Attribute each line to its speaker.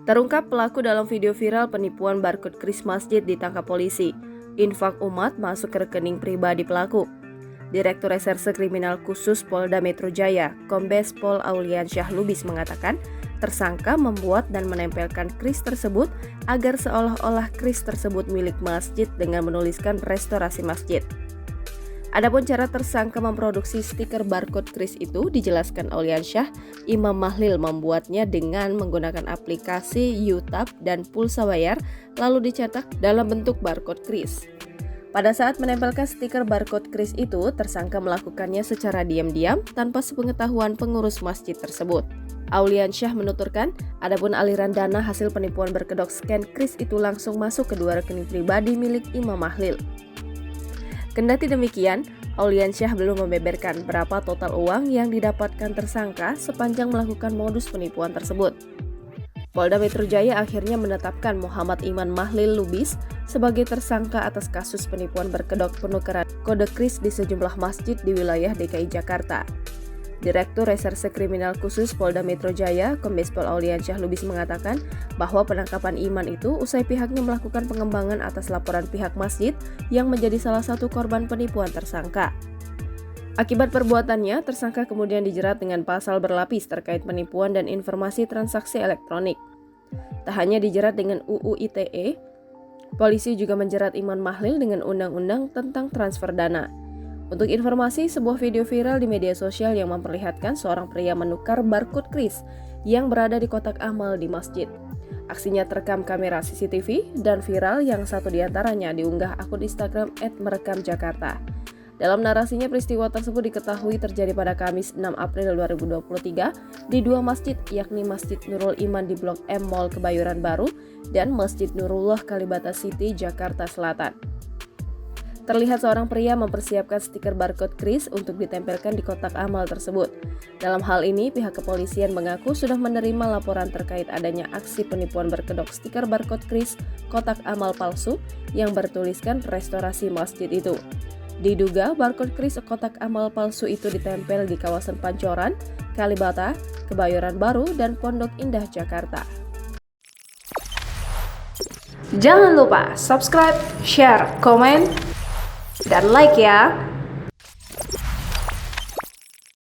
Speaker 1: Terungkap pelaku dalam video viral penipuan barcode kris masjid ditangkap polisi. Infak umat masuk ke rekening pribadi pelaku. Direktur Reserse Kriminal Khusus Polda Metro Jaya, Kombes Pol Auliansyah Lubis mengatakan, tersangka membuat dan menempelkan kris tersebut agar seolah-olah kris tersebut milik masjid dengan menuliskan restorasi masjid. Adapun cara tersangka memproduksi stiker barcode kris itu dijelaskan Auliansyah, Imam Mahlil membuatnya dengan menggunakan aplikasi UTAP dan pulsa bayar lalu dicetak dalam bentuk barcode kris. Pada saat menempelkan stiker barcode kris itu, tersangka melakukannya secara diam-diam tanpa sepengetahuan pengurus masjid tersebut. Auliansyah menuturkan, adapun aliran dana hasil penipuan berkedok scan kris itu langsung masuk ke dua rekening pribadi milik Imam Mahlil. Kendati demikian, Auliansyah belum membeberkan berapa total uang yang didapatkan tersangka sepanjang melakukan modus penipuan tersebut. Polda Metro Jaya akhirnya menetapkan Muhammad Iman Mahlil Lubis sebagai tersangka atas kasus penipuan berkedok penukaran kode kris di sejumlah masjid di wilayah DKI Jakarta. Direktur Reserse Kriminal Khusus Polda Metro Jaya, Kombes Pol Auliansyah Lubis mengatakan bahwa penangkapan Iman itu usai pihaknya melakukan pengembangan atas laporan pihak masjid yang menjadi salah satu korban penipuan tersangka. Akibat perbuatannya, tersangka kemudian dijerat dengan pasal berlapis terkait penipuan dan informasi transaksi elektronik. Tak hanya dijerat dengan UU ITE, polisi juga menjerat Iman Mahlil dengan undang-undang tentang transfer dana. Untuk informasi, sebuah video viral di media sosial yang memperlihatkan seorang pria menukar barcode kris yang berada di kotak amal di masjid. Aksinya terekam kamera CCTV dan viral yang satu diantaranya diunggah akun Instagram @merekamjakarta. Dalam narasinya, peristiwa tersebut diketahui terjadi pada Kamis 6 April 2023 di dua masjid, yakni Masjid Nurul Iman di Blok M Mall Kebayoran Baru dan Masjid Nurullah Kalibata City, Jakarta Selatan. Terlihat seorang pria mempersiapkan stiker barcode kris untuk ditempelkan di kotak amal tersebut. Dalam hal ini, pihak kepolisian mengaku sudah menerima laporan terkait adanya aksi penipuan berkedok stiker barcode kris kotak amal palsu yang bertuliskan restorasi masjid itu. Diduga barcode kris kotak amal palsu itu ditempel di kawasan Pancoran, Kalibata, Kebayoran Baru, dan Pondok Indah, Jakarta.
Speaker 2: Jangan lupa subscribe, share, komen, dan like ya.